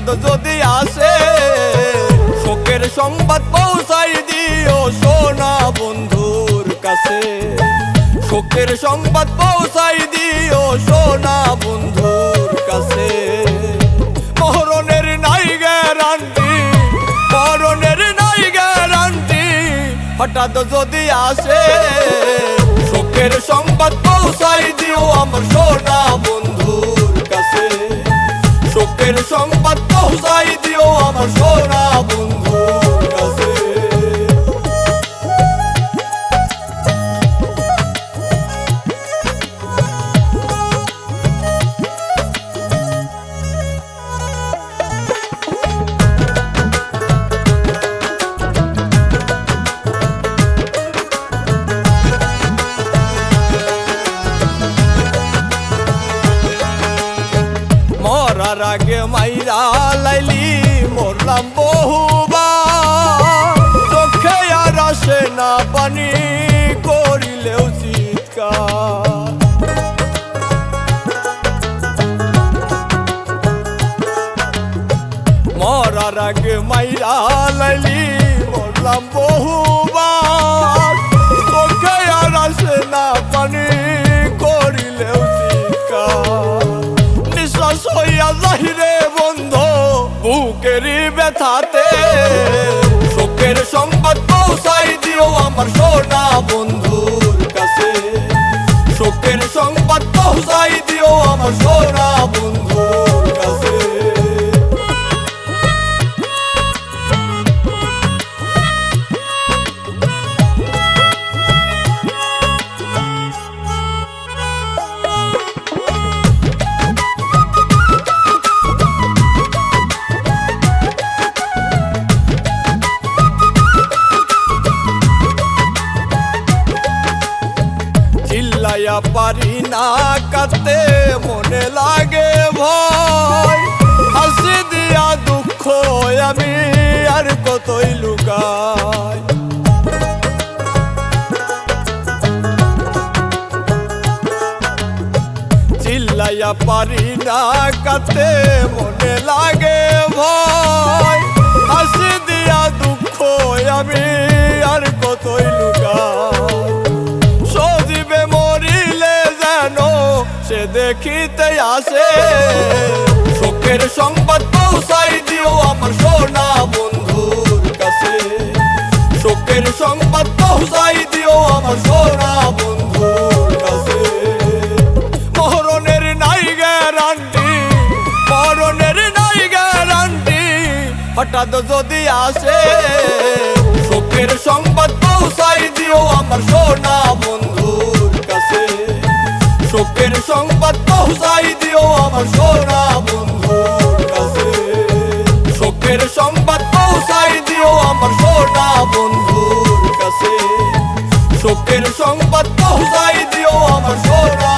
হঠাৎ যদি আসে শোকের সংবাদ পৌঁছাই দিও সোনা বন্ধুর কাছে। শোকের সংবাদ পৌঁছাই দিও সোনা বন্ধুর কাছে। মরণের নাই গ্যারান্টি, মরণের নাই গ্যারান্টি, হঠাৎ যদি আসে শোকের সংবাদ পৌঁছাই দিও আমার সোনা বন্ধুর কাছে। শোকের সংবাদ পৌঁছাই দিও আমার সোনা বন্ধুর কাছে। মরার আগে মাইরা লাইলি মরলাম বহুবার, চোখে আর আসে না পানি করিলেও চিৎকার। মরার আগে মাইরা লাইলি মরলাম বহুবার, চোখে আর আসে না পানি করিলেও চিৎকার। নিঃশ্বাস হইয়া যাইরে বন্ধ বুকেরই ব্যথাতে, শোকের সংবাদ পৌঁছাই দিও আমার সোনা বন্ধুর কাছে। শোকের সংবাদ পৌঁছাই দিও আমার সোনা বন্ধুর কাছে। চিল্লাইয়া পারি না কাঁদতে মনে লাগে ভয়, হাসি দিয়া দুঃখ আমি আর কতই লুকাই। চিল্লাইয়া পারি না কাঁদতে মনে লাগে ভয়, হাসি দিয়া দুঃখ আমি আর কতই লুকাই। সজীবে মরিলে যেন সে দেখিতে আসে, শোকের সংবাদ পৌঁছাই দিও আমার সোনা বন্ধুর কাছে। শোকের সংবাদ পৌঁছাই দিও আমার সোনা বন্ধুর কাছে। মরণের নাই গ্যারান্টি, মরণের নাই গ্যারান্টি, হঠাৎ যদি আসে শোকের সংবাদ পৌঁছাই দিও আমার সোনা বন্ধুর কাছে। শোকের সংবাদ পৌঁছাই দিও আমার সোনা বন্ধুর কাছে। শোকের সংবাদ পৌঁছাই দিও আমার সোনা বন্ধুর কাছে। শোকের সংবাদ পৌঁছাই দিও আমার সোনা